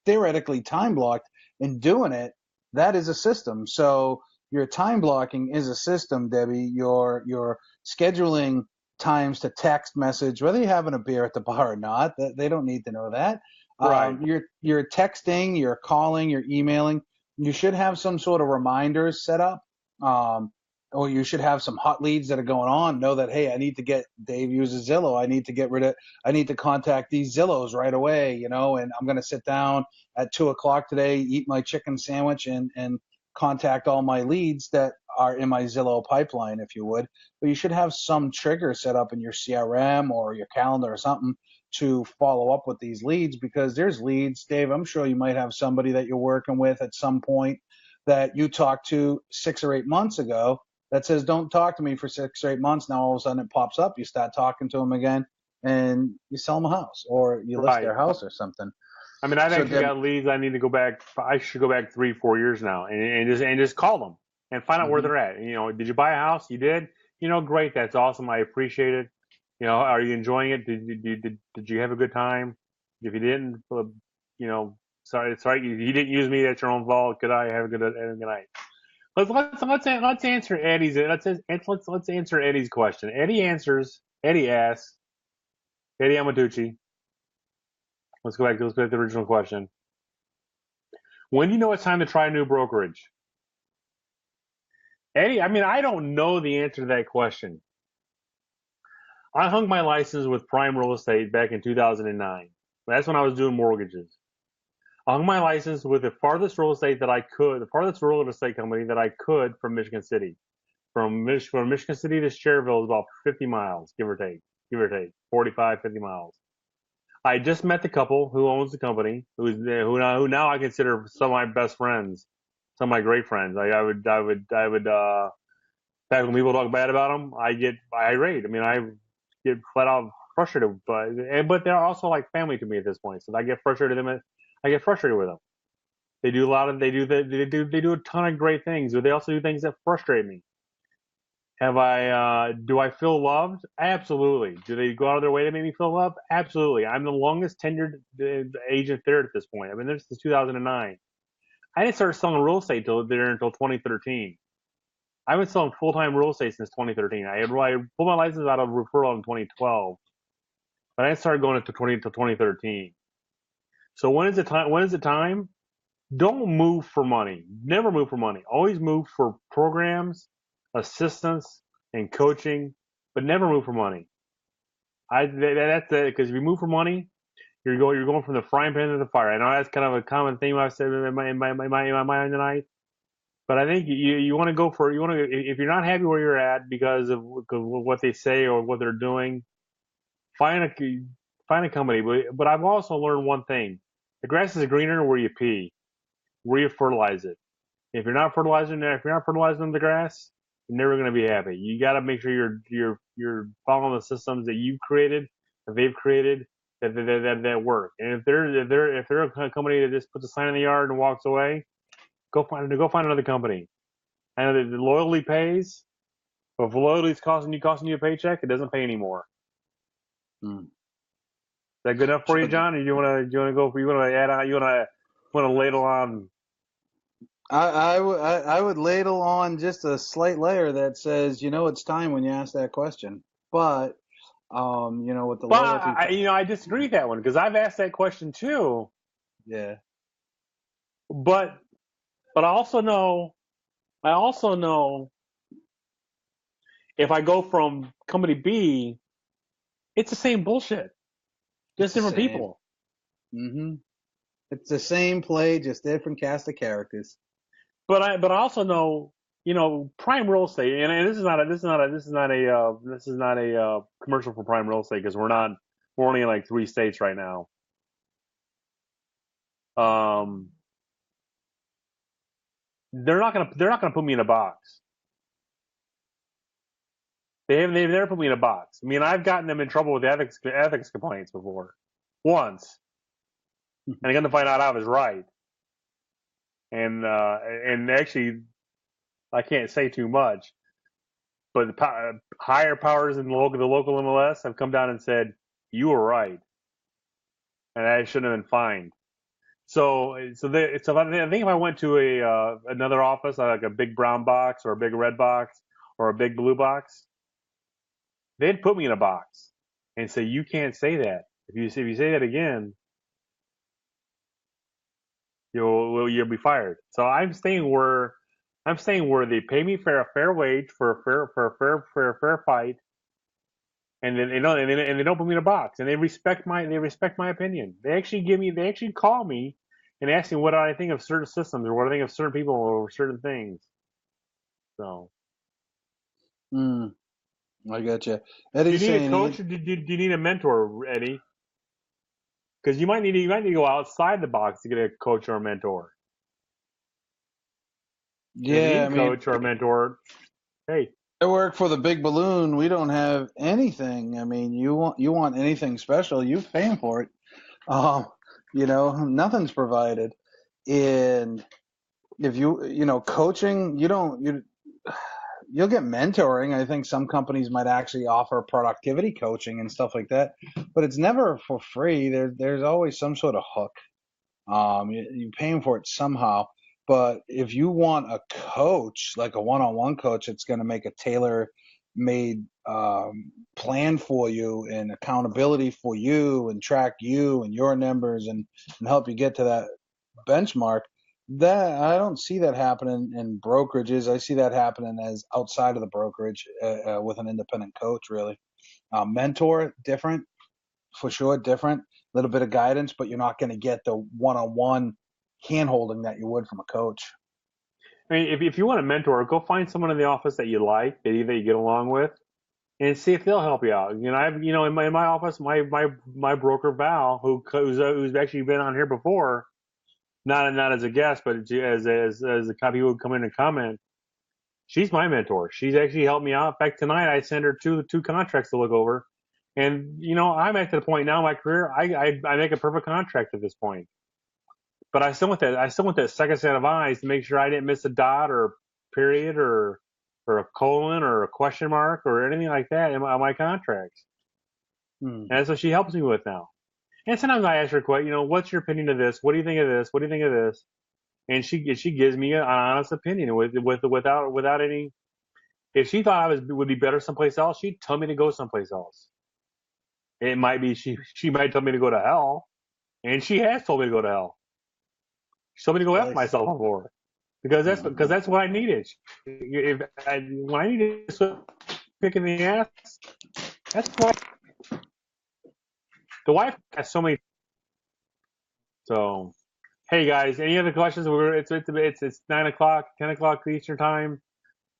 theoretically time blocked and doing it, that is a system. So your time blocking is a system, Debbie. Your scheduling times to text message, whether you're having a beer at the bar or not, they don't need to know that. Right. You're texting, you're calling, you're emailing. You should have some sort of reminders set up. Um, or you should have some hot leads that are going on. Know that, hey, I need to get Dave uses Zillow. I need to contact these Zillows right away, and I'm going to sit down at 2 o'clock today, eat my chicken sandwich, and contact all my leads that are in my Zillow pipeline, if you would. But you should have some trigger set up in your CRM or your calendar or something to follow up with these leads, because there's leads, Dave. I'm sure you might have somebody that you're working with at some point that you talked to 6 or 8 months ago that says, don't talk to me for 6 or 8 months. Now all of a sudden it pops up. You start talking to them again and you sell them a house or you list Right. their house or something. I mean, I've So actually Deb, got leads. I need to go back. I should go back 3, 4 years now, and just call them and find out where mhm. they're at. Did you buy a house? You did. Great. That's awesome. I appreciate it. Are you enjoying it? Did you have a good time? If you didn't, sorry. You didn't use me. That's your own fault. Good night. Have a good night. Let's answer Eddie's. Let's answer Eddie's question. Eddie answers. Eddie asks. Eddie Amaducci. Let's go back to the original question. When do you know it's time to try a new brokerage? Eddie, I mean, I don't know the answer to that question. I hung my license with Prime Real Estate back in 2009. That's when I was doing mortgages. I hung my license with the farthest real estate that I could, the farthest real estate company that I could from Michigan City. From Michigan City to Cherville is about 50 miles, give or take, 45, 50 miles. I just met the couple who owns the company, who now I consider some of my best friends, some of my great friends. In fact, when people talk bad about them, I get irate. I mean, I get flat out frustrated, but they're also like family to me at this point. So I get frustrated with them. They do a lot of they do a ton of great things, but they also do things that frustrate me. Do I feel loved? Absolutely. Do they go out of their way to make me feel loved? Absolutely. I'm the longest tenured agent there at this point. I've been there since 2009. I didn't start selling real estate until 2013. I've been selling full-time real estate since 2013. I pulled my license out of referral in 2012, but I didn't start going until 2013. So when is it time? When is it time? Don't move for money. Never move for money. Always move for programs, assistance, and coaching, but never move for money. That's it. Because if you move for money, you're going from the frying pan to the fire. I know that's kind of a common theme I've said in my mind tonight. But I think you want to go for you want to if you're not happy where you're at because of what they say or what they're doing, find a find a company. But I've also learned one thing: the grass is greener where you pee, where you fertilize it. If you're not fertilizing the grass, you're never going to be happy. You got to make sure you're following the systems that you've created, that they've created, that work. And if they're a company that just puts a sign in the yard and walks away, go find another company. I know that the loyalty pays, but if loyalty is costing you a paycheck, it doesn't pay anymore. Hmm. Is that good enough for you, So John? Or you want to go for you want to add on you want to ladle on? I would ladle on just a slight layer that says, it's time when you ask that question. But with the But loyalty thing, I disagree with that one because I've asked that question too. yeah, But I also know if I go from company B, it's the same bullshit, it's just the different same. people. hmm It's the same play, just different cast of characters. But I also know, prime real estate, and this is not a commercial for prime real estate because we're only in like 3 states right now. Um, they're not gonna put me in a box. They've never put me in a box. I mean, I've gotten them in trouble with ethics complaints before, once, and I got to find out I was right. And actually, I can't say too much, but higher powers in the local MLS have come down and said you were right, and I shouldn't have been fined. I think if I went to a another office, like a big brown box or a big red box or a big blue box, they'd put me in a box and say you can't say that. If you say that again, you'll be fired. So I'm staying where they pay me for a fair wage for a fair fight, and then they don't put me in a box, and they respect my opinion. They actually call me and ask me what I think of certain systems or what I think of certain people or certain things. So, Mm, I got you. do you Eddie's need a saying coach or do you need a mentor, Eddie? Because you might need to go outside the box to get a coach or a mentor. And if you need yeah, a I mean, coach or a mentor, hey, I work for the Big Balloon. We don't have anything. I mean, you want anything special, you paying for it. Um, nothing's provided. And if coaching, you'll get mentoring. I think some companies might actually offer productivity coaching and stuff like that, but it's never for free. There's always some sort of hook. You're paying for it somehow. But if you want a coach, like a one-on-one coach, it's going to make a tailor-made plan for you and accountability for you and track you and your numbers and help you get to that benchmark. That I don't see that happening in brokerages. I see that happening as outside of the brokerage with an independent coach, really. Mentor, different for sure, different. A little bit of guidance, but you're not going to get the one-on-one hand holding that you would from a coach. I mean, if you want a mentor, go find someone in the office that you like, that you get along with, and see if they'll help you out. In my office, my broker Val, who's actually been on here before, not as a guest, but as a copy who would come in and comment. She's my mentor. She's actually helped me out. In fact, tonight I sent her two contracts to look over, and I'm at the point now in my career. I make a perfect contract at this point, but I still want that second set of eyes to make sure I didn't miss a dot or a period or a colon or a question mark or anything like that in my contracts. Hmm. And that's what she helps me with now. And sometimes I ask her, what's your opinion of this? What do you think of this? What do you think of this? And she gives me an honest opinion without any. If she thought would be better someplace else, she'd tell me to go someplace else. It might be she might tell me to go to hell, and she has told me to go to hell. She told me to go F Nice. myself before because that's because Mhm. that's what I needed. When I needed a kick in the ass, that's why the wife has so many. So, hey guys, any other questions? It's 9 o'clock, 10 o'clock Eastern time,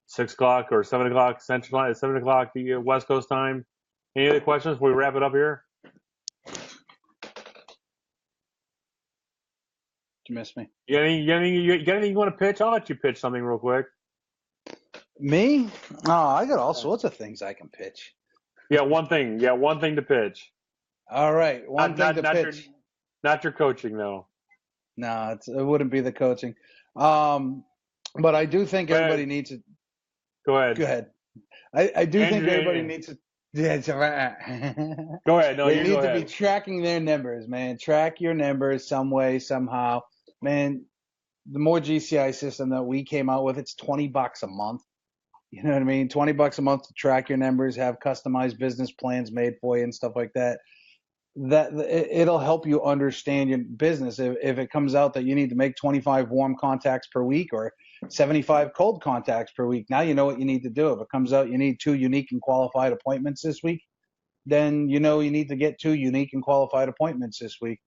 6 o'clock or 7 o'clock Central time, 7 o'clock West Coast time. Any other questions before we wrap it up here? You miss me? You got anything you want to pitch? I'll let you pitch something real quick. Me? Oh, I got all sorts of things I can pitch. Yeah, one thing. Yeah, one thing to pitch. All right, one Not thing not to not your pitch. not your coaching though. No, it wouldn't be the coaching. Um, but I do think everybody But needs to go go ahead, ahead. I do think Andrew. everybody needs to. Yeah, it's all right. Go ahead. No, They you go need to be ahead. tracking their numbers, man. Track your numbers some way, somehow. Man, the more GCI system that we came out with, it's $20 a month. You know what I mean? $20 a month to track your numbers, have customized business plans made for you and stuff like that. It'll help you understand your business. If it comes out that you need to make 25 warm contacts per week or 75 cold contacts per week, now you know what you need to do. If it comes out you need 2 unique and qualified appointments this week, then you know you need to get 2 unique and qualified appointments this week.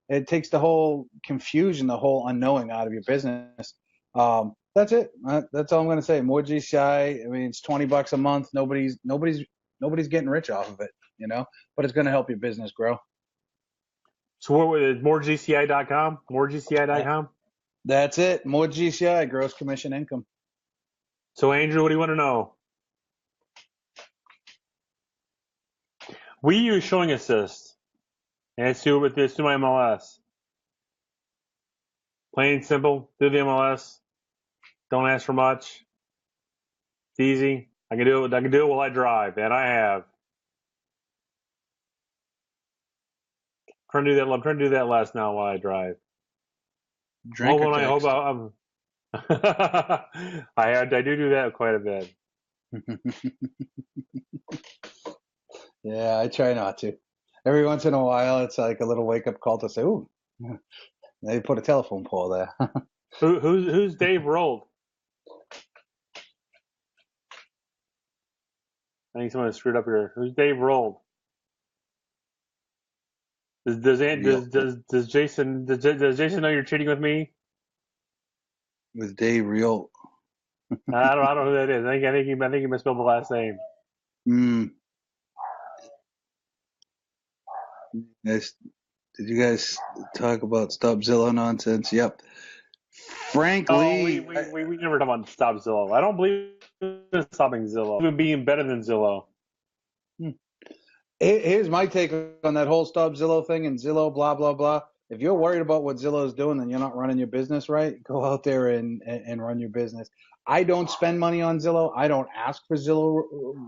It takes the whole confusion, the whole unknowing out of your business. That's it. That's all I'm going to say. More GCI. I mean, it's $20 a month. Nobody's getting rich off of it, but it's going to help your business grow. So what was it? MoreGCI.com? That, MoreGCI.com? that's it. More GCI, gross commission income. So Andrew, what do you want to know? We use Showing Assist, and it's through my MLS. Plain and simple. Do the MLS. Don't ask for much. It's easy. I can do it. I can do it while I drive, and I have. I'm trying to do that less now while I drive. Drink Well, or when I hope text? I'm, I do that quite a bit. Yeah, I try not to. Every once in a while, it's like a little wake up call to say, "Ooh, they put a telephone pole there." Who's Dave Rolled? I think someone screwed up here. Who's Dave Rolled? Real Does Jason know you're cheating with me? with Dave Real. I don't know who that is. I think he misspelled the last name. Mm, guys, did you guys talk about Stop Zillow nonsense? Yep. Frank Oh, Lee. we never talk about Stop Zillow. I don't believe in stopping Zillow. Even being better than Zillow. Here's my take on that whole Stop Zillow thing and Zillow, blah, blah, blah. If you're worried about what Zillow is doing, then you're not running your business right. Go out there and run your business. I don't spend money on Zillow. I don't ask for Zillow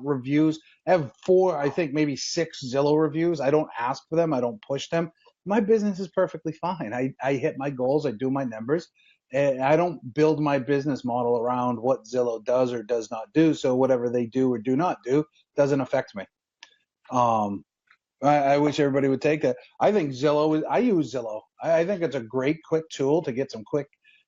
reviews. I have I think maybe 6 Zillow reviews. I don't ask for them. I don't push them. My business is perfectly fine. I hit my goals. I do my numbers. And I don't build my business model around what Zillow does or does not do. So whatever they do or do not do doesn't affect me. Um, I wish everybody would take that. I think I use Zillow. I think it's a great, quick tool to get some quick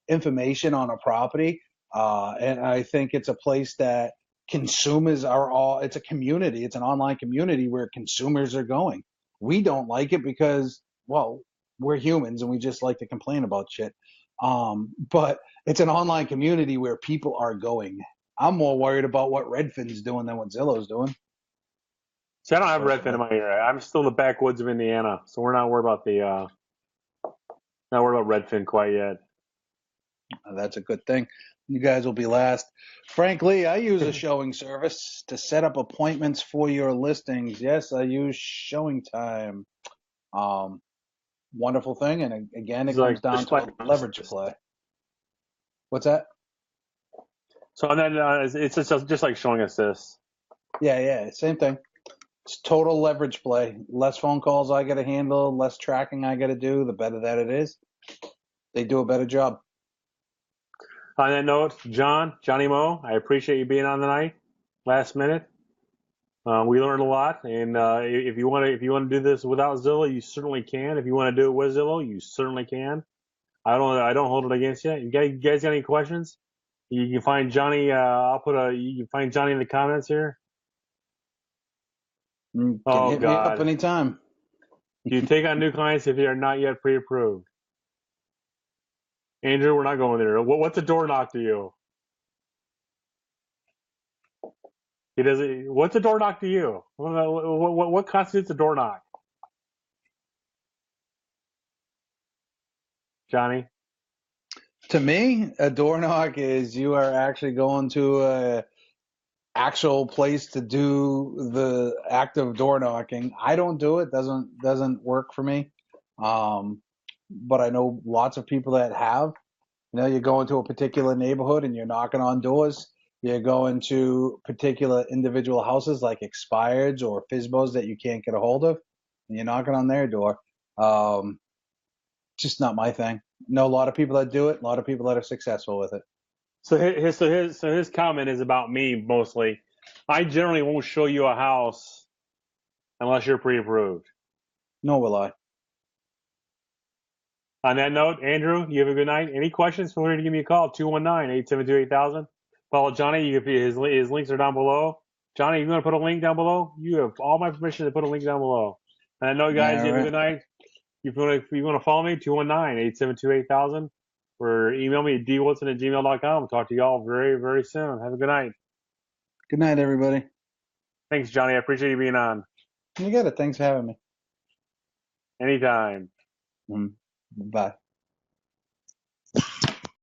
information on a property. And I think it's a place that consumers are it's a community. It's an online community where consumers are going. We don't like it because, well, we're humans and we just like to complain about shit. But it's an online community where people are going. I'm more worried about what Redfin's doing than what Zillow's doing, See, I don't have Redfin in personally. my area. I'm still in the backwoods of Indiana, so we're not worried about not worried about Redfin quite yet. That's a good thing. You guys will be last. Frank Lee, I use a showing service to set up appointments for your listings. Yes, I use Showing Time. Um, Wonderful thing. And again, It's it comes like down just to like a leverage play. What's that? so, and then it's just like showing assist. Yeah, same thing. It's total leverage play. Less phone calls I got to handle, less tracking I got to do, the better that it is. They do a better job. On that note, Johnny Mo, I appreciate you being on tonight. Last minute, we learned a lot, and if you want to do this without Zillow, you certainly can. If you want to do it with Zillow, you certainly can. I don't hold it against you. You guys got any questions? You can find Johnny. You can find Johnny in the comments here. You can Oh hit me up God, anytime. do you take on new clients if they are not yet pre-approved? Andrew, we're not going there. What's a door knock to you? He doesn't. What's a door knock to you? What constitutes a door knock, Johnny? To me, a door knock is you are actually going to a actual place to do the act of door knocking. I don't do it. Doesn't work for me. But I know lots of people that have. You know, you go into a particular neighborhood and you're knocking on doors. You go into particular individual houses like expireds or FISBOs that you can't get a hold of, and you're knocking on their door. Um, just not my thing. Know a lot of people that do it. A lot of people that are successful with it. So his comment is about me mostly. I generally won't show you a house unless you're pre-approved. No, will I? On that note, Andrew, you have a good night. Any questions? Feel free to give me a call, 219-872-8000. Follow Johnny. His links are down below. Johnny, you want to put a link down below? You have all my permission to put a link down below. And I know, guys, All you have a right. good night. If you want to follow me, 219-872-8000. Or email me at dwoodson@gmail.com. I'll talk to you all very, very soon. Have a good night. Good night, everybody. Thanks, Johnny. I appreciate you being on. You got it. Thanks for having me. Anytime. Bye.